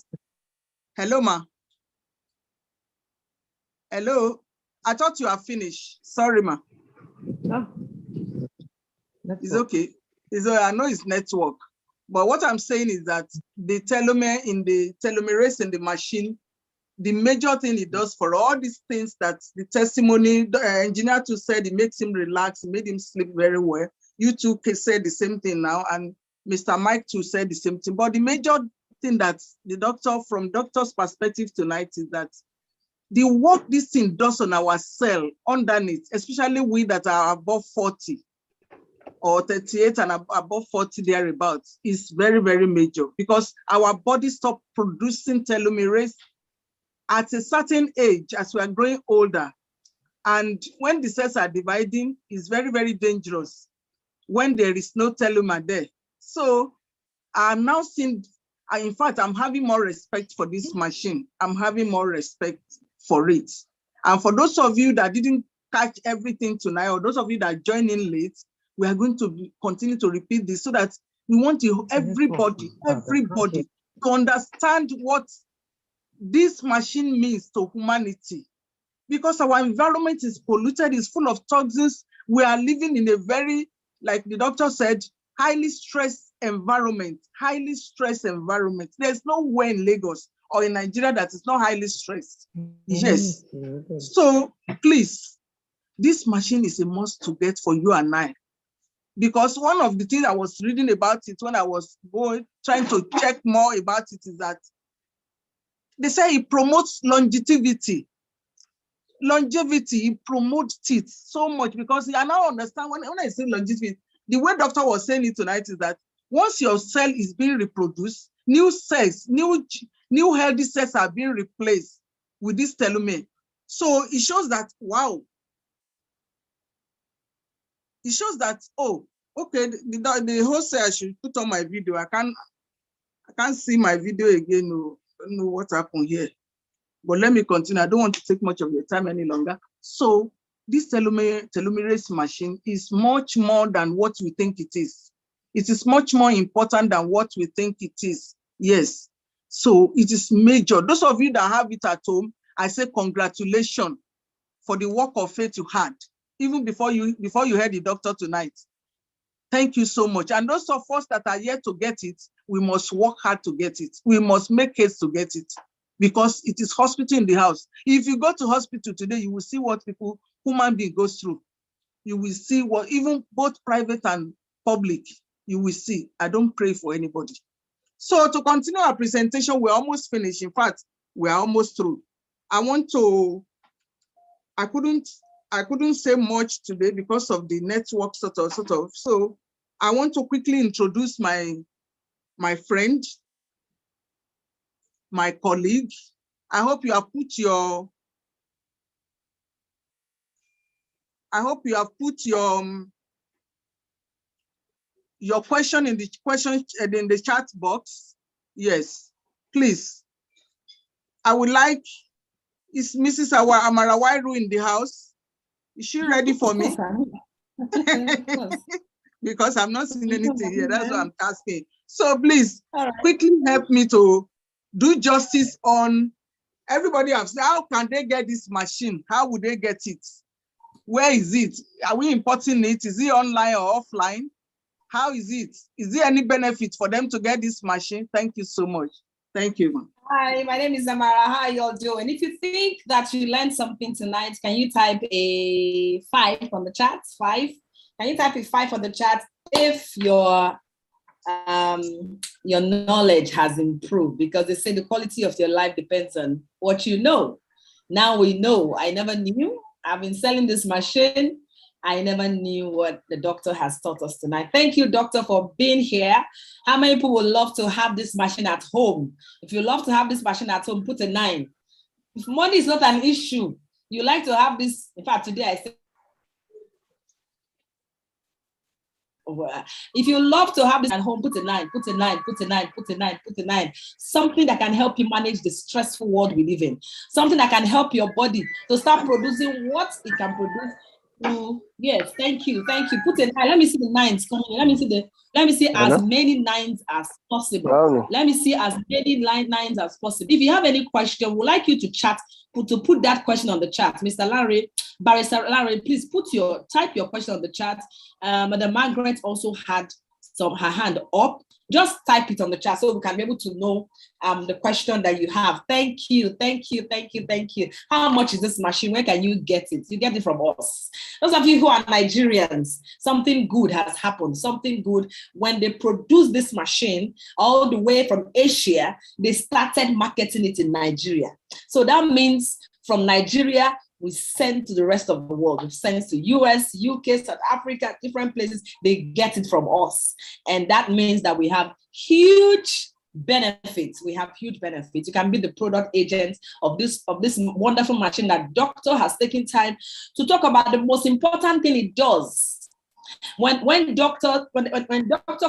Hello, ma. Hello. I thought you are finished. Sorry, ma. No. It's okay. I know it's network. But what I'm saying is that the telomerase in the machine, the major thing it does for all these things that the testimony, the engineer too said, it makes him relax, it made him sleep very well. You two said the same thing now, and Mr. Mike too said the same thing. But the major thing that the doctor, from doctor's perspective tonight, is that the work this thing does on our cell underneath, especially we that are above 40, or 38 and above 40 thereabouts, is very, very major, because our body stops producing telomerase at a certain age as we are growing older. And when the cells are dividing, it's very, very dangerous when there is no telomere there. So I'm now seeing, in fact, I'm having more respect for this machine. I'm having more respect for it. And for those of you that didn't catch everything tonight, or those of you that joined in late, we are going to continue to repeat this so that we want everybody to understand what this machine means to humanity. Because our environment is polluted, is full of toxins. We are living in a very, like the doctor said, highly stressed environment, There's nowhere in Lagos or in Nigeria that is not highly stressed. Yes. So please, this machine is a must to get for you and I. Because one of the things I was reading about it when I was trying to check more about it is that they say it promotes longevity. It promotes it so much, because I now understand when I say longevity, the way doctor was saying it tonight is that once your cell is being reproduced, new cells, new healthy cells are being replaced with this telomere. So it shows that, wow. It shows that, oh, okay, the host said I should put on my video. I can't see my video again. I don't know what happened here. But let me continue. I don't want to take much of your time any longer. So this telomerase machine is much more than what we think it is. It is much more important than what we think it is. Yes. So it is major. Those of you that have it at home, I say congratulations for the work of faith you had, even before you heard the doctor tonight. Thank you so much. And those of us that are yet to get it, we must work hard to get it. We must make haste to get it, because it is hospital in the house. If you go to hospital today, you will see what human being goes through. You will see what, even both private and public, you will see. I don't pray for anybody. So to continue our presentation, we're almost finished. In fact, we're almost through. I couldn't say much today because of the network sort of. So I want to quickly introduce my friend, my colleague. I hope you have put your question in the chat box. Yes, please. I would like, is Mrs. Amarawairu in the house? Is she ready for me? Because I'm not seeing anything here. That's what I'm asking. So please, quickly help me to do justice on everybody. Have said, how can they get this machine? How would they get it? Where is it? Are we importing it? Is it online or offline? How is it? Is there any benefit for them to get this machine? Thank you so much. Thank you, ma'am. Hi, my name is Amara. How are you all doing? If you think that you learned something tonight, can you type a 5 on the chat? 5. Can you type a 5 on the chat if your knowledge has improved? Because they say the quality of your life depends on what you know. Now we know. I never knew. I've been selling this machine. I never knew what the doctor has taught us tonight. Thank you, doctor, for being here. How many people would love to have this machine at home? If you love to have this machine at home, put a 9. If money is not an issue, you like to have this. In fact, today I said, if you love to have this at home, put a 9, put a 9, put a 9, put a 9, put a 9. Something that can help you manage the stressful world we live in. Something that can help your body to start producing what it can produce. Yes, thank you. Put a 9. Let me see the 9s coming in. Let me see as many 9s as possible. Let me see as many 9s as possible. If you have any question, we'd like you to chat, to put that question on the chat. Mr. Larry, Barrister Larry, please type your question on the chat. Madam Margaret also had her hand up. Just type it on the chat so we can be able to know the question that you have. Thank you. How much is this machine? Where can you get it? You get it from us. Those of you who are Nigerians, something good has happened. Something good. When they produced this machine all the way from Asia, they started marketing it in Nigeria. So that means from Nigeria, we send to the rest of the world. We send to US, UK, South Africa, different places. They get it from us. And that means that we have huge benefits. You can be the product agent of this wonderful machine that doctor has taken time to talk about the most important thing it does. When doctor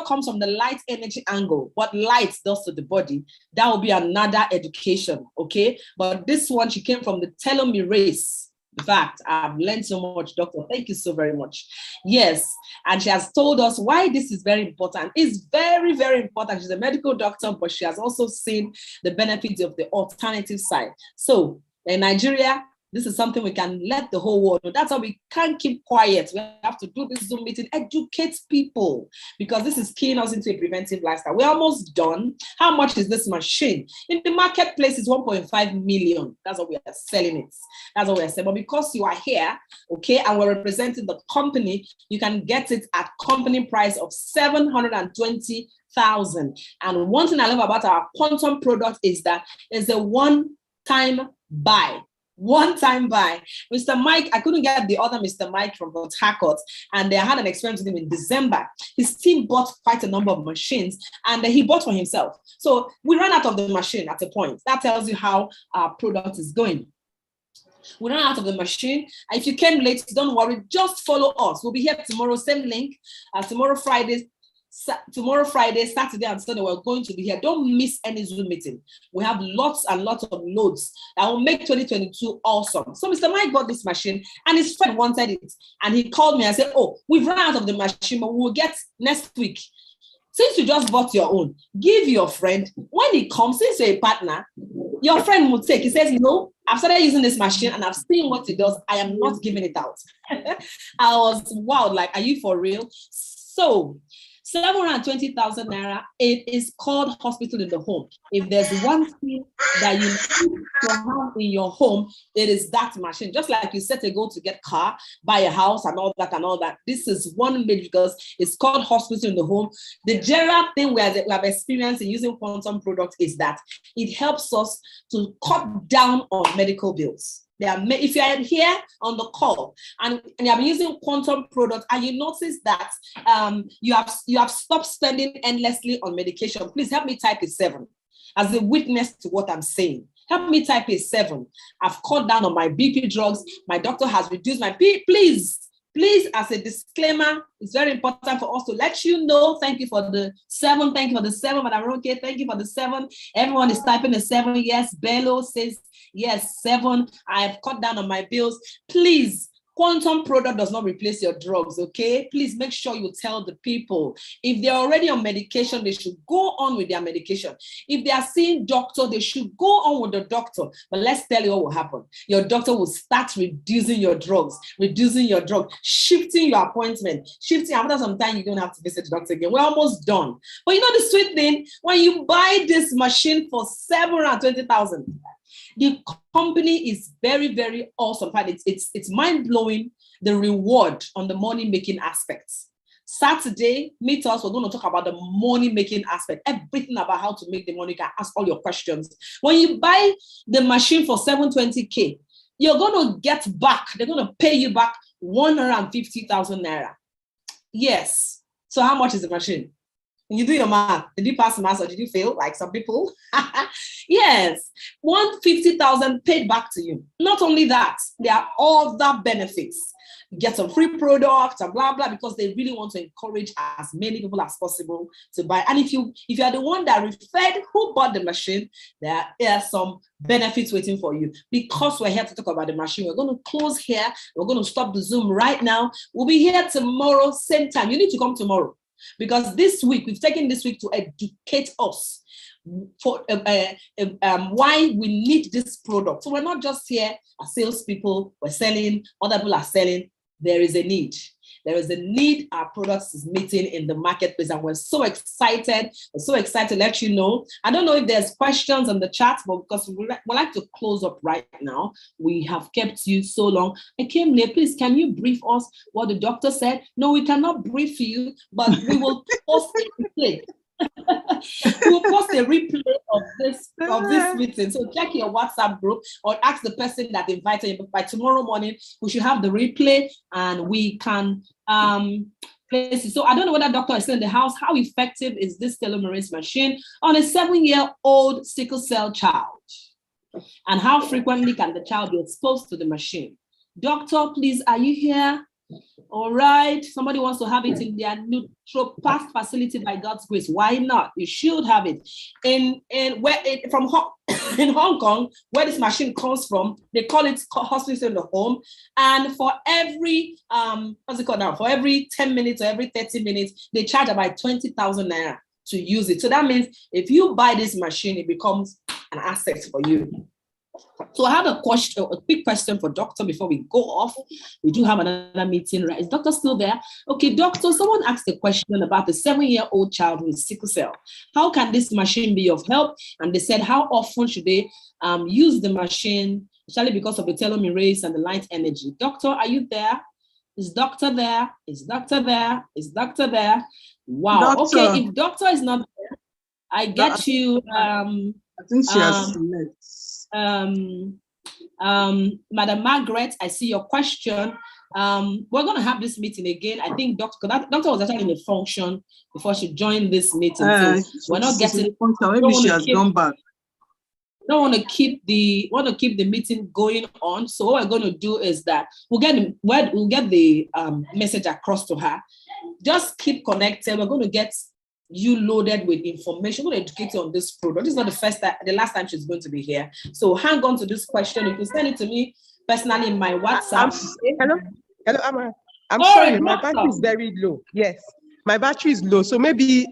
comes from the light energy angle, what light does to the body, that will be another education, okay? But this one, she came from the Telomerace. In fact, I've learned so much, doctor. Thank you so very much. Yes, and she has told us why this is very important. It's very, very important. She's a medical doctor, but she has also seen the benefits of the alternative side. So in Nigeria, this is something we can let the whole world know. That's why we can't keep quiet. We have to do this Zoom meeting, educate people, because this is keying us into a preventive lifestyle. We're almost done. How much is this machine? In the marketplace, it's 1.5 million. That's what we are selling it. That's what we are selling. But because you are here, okay, and we're representing the company, you can get it at company price of 720,000. And one thing I love about our quantum product is that it's a one-time buy. Mr. Mike, I couldn't get the other Mr. Mike from Port Harcourt, and I had an experience with him in December. His team bought quite a number of machines, and he bought for himself. So we ran out of the machine at a point. That tells you how our product is going. We ran out of the machine. If you came late, don't worry, just follow us. We'll be here tomorrow, same link. Tomorrow, Friday, Saturday, and Sunday, we're going to be here. Don't miss any Zoom meeting. We have lots and lots of loads that will make 2022 awesome. So Mr. Mike got this machine and his friend wanted it. And he called me and said, oh, we've run out of the machine, but we'll get next week. Since you just bought your own, give your friend, when he comes, since you're a partner, your friend will take. He says, no, I've started using this machine and I've seen what it does. I am not giving it out. I was wow, like, are you for real? So 720,000 naira, it is called hospital in the home. If there's one thing that you need to have in your home, it is that machine. Just like you set a goal to get car, buy a house and all that. This is one made because it's called hospital in the home. The general thing we have experienced in using quantum products is that it helps us to cut down on medical bills. If you are here on the call and you have been using quantum products and you notice that you have stopped spending endlessly on medication, please help me type a 7 as a witness to what I'm saying. Help me type a 7. I've cut down on my BP drugs. My doctor has reduced my BP. Please, as a disclaimer, it's very important for us to let you know. Thank you for the 7. Thank you for the 7, Madam Ronke. Thank you for the 7. Everyone is typing a 7. Yes, Bello says, yes, 7. I have cut down on my bills. Please, quantum product does not replace your drugs, okay? Please make sure you tell the people. If they're already on medication, they should go on with their medication. If they are seeing doctor, they should go on with the doctor. But let's tell you what will happen. Your doctor will start reducing your drugs, shifting your appointment, after some time, you don't have to visit the doctor again. We're almost done. But you know the sweet thing? When you buy this machine for 720,000, the company is very, very awesome. It's mind-blowing, the reward on the money-making aspects. Saturday, meet us. We're going to talk about the money-making aspect, everything about how to make the money. You can ask all your questions. When you buy the machine for 720K, you're going to get back, they're going to pay you back 150,000 naira. Yes. So how much is the machine? When you do your math, did you pass the math or did you fail like some people? Yes, 150,000 paid back to you. Not only that, there are other benefits. You get some free products and blah, blah, because they really want to encourage as many people as possible to buy. And if you are the one that referred who bought the machine, there are some benefits waiting for you. Because we're here to talk about the machine, we're going to close here. We're going to stop the Zoom right now. We'll be here tomorrow, same time. You need to come tomorrow. Because this week, we've taken this week to educate us for why we need this product. So we're not just here as salespeople, we're selling, other people are selling. There is a need. There is a need our products is meeting in the marketplace, and we're so excited. We're so excited to let you know. I don't know if there's questions on the chat, but because we'd like to close up right now, we have kept you so long. I came late. Please, can you brief us what the doctor said? No, we cannot brief you, but we will post a replay. We'll post a replay of this meeting. So check your WhatsApp group or ask the person that invited you. By tomorrow morning, we should have the replay and we can place it. So I don't know whether doctor is still in the house. How effective is this Telomerace machine on a 7-year-old sickle cell child? And how frequently can the child be exposed to the machine? Doctor, please, are you here? All right. Somebody wants to have it in their naturopath facility by God's grace. Why not? You should have it. In Hong Kong, where this machine comes from, they call it hospital in the home. And for every what's it called now? For every 10 minutes or every 30 minutes, they charge about 20,000 naira to use it. So that means if you buy this machine, it becomes an asset for you. So I have a quick question for doctor before we go off. We do have another meeting, right? Is doctor still there? Okay, doctor, someone asked a question about the 7-year-old child with sickle cell. How can this machine be of help? And they said, how often should they use the machine, especially because of the telomerase and the light energy? Doctor, are you there? Is doctor there? Is doctor there? Is doctor there? Wow. Doctor. Okay, if doctor is not there, I get you. I think she has left. Madam Margaret, I see your question. We're going to have this meeting again. I think doctor was actually in a function before she joined this meeting. So we're not getting. Maybe she has gone back. Don't want to keep the meeting going on. So what we're going to do is that we'll get the message across to her. Just keep connected. We're going to get you loaded with information. We're going to educate you on this product. This is not the last time she's going to be here. So hang on to this question. You can send it to me personally in my WhatsApp. Hello, I'm sorry, my battery is very low. Yes, my battery is low. So maybe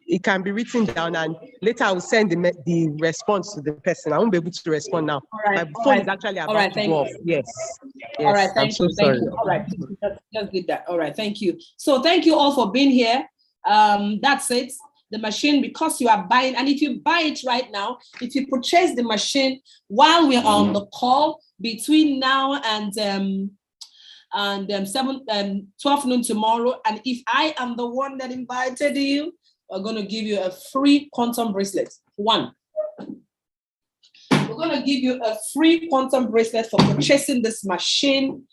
it can be written down, and later I will send the response to the person. I won't be able to respond now. My phone is actually about to go off. Yes. All right. Thank you. Sorry. All right. Just did that. All right. Thank you. So thank you all for being here. That's it. The machine, because you are buying, and if you buy it right now, if you purchase the machine while we're on the call between now and 12 noon tomorrow, and if I am the one that invited you, we're going to give you a free quantum bracelet. We're going to give you a free quantum bracelet for purchasing this machine.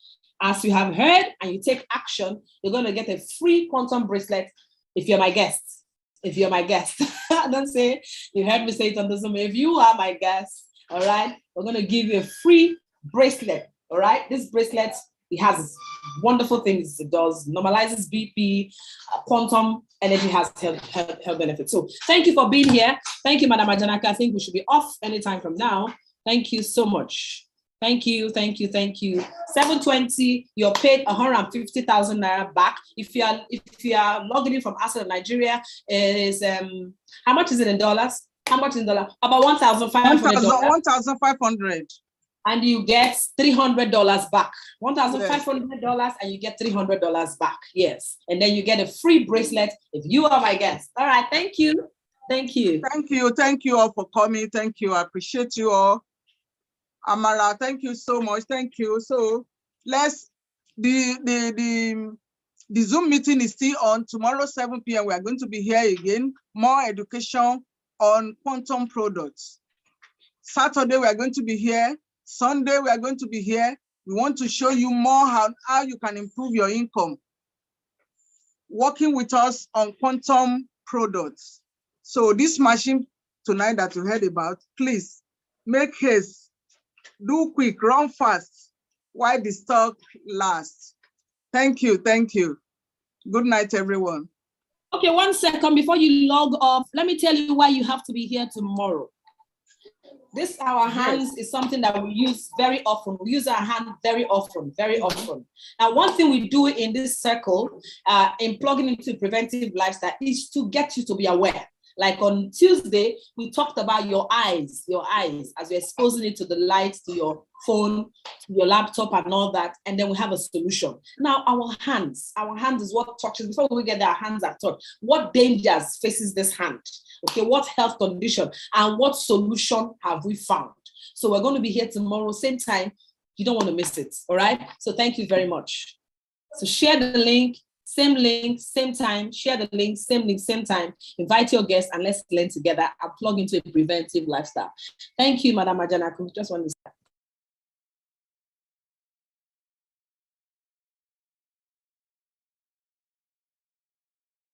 As you have heard, and you take action, you're going to get a free quantum bracelet. If you're my guest, don't say you heard me say it on the Zoom. If you are my guest, all right, we're going to give you a free bracelet. All right, this bracelet, it has wonderful things. It does normalizes BP, quantum energy has health benefits. So thank you for being here. Thank you, Madam Ajanaka. I think we should be off anytime from now. Thank you so much. Thank you. 720, you're paid 150,000 naira back. If you are logging in from outside of Nigeria, it is how much is it in dollars? How much in dollars? About $1,500. 1,500. And you get $300 back. $1,500 and you get $300 back. Yes. And then you get a free bracelet if you are my guest. All right. Thank you. Thank you all for coming. Thank you. I appreciate you all. Amara, thank you so much. Thank you. So the Zoom meeting is still on. Tomorrow, 7 p.m. We are going to be here again. More education on quantum products. Saturday, we are going to be here. Sunday, we are going to be here. We want to show you more how you can improve your income working with us on quantum products. So this machine tonight that you heard about, please make haste, do quick, run fast while the stock lasts. Thank you, thank you. Good night, everyone. Okay, 1 second before you log off, let me tell you why you have to be here tomorrow. This, our hands, is something that we use very often. We use our hand very often, very often. Now, one thing we do in this circle, in plugging into preventive lifestyle, is to get you to be aware. Like on Tuesday, we talked about your eyes, as you're exposing it to the light, to your phone, to your laptop and all that. And then we have a solution. Now, our hands is what touches, before we get our hands are touched, what dangers faces this hand? Okay, what health condition and what solution have we found? So we're going to be here tomorrow, same time. You don't want to miss it, all right? So thank you very much. So share the link, same time, share the link, same time, invite your guests and let's learn together and plug into a preventive lifestyle. Thank you, Madam Ajanaku. Just want to start.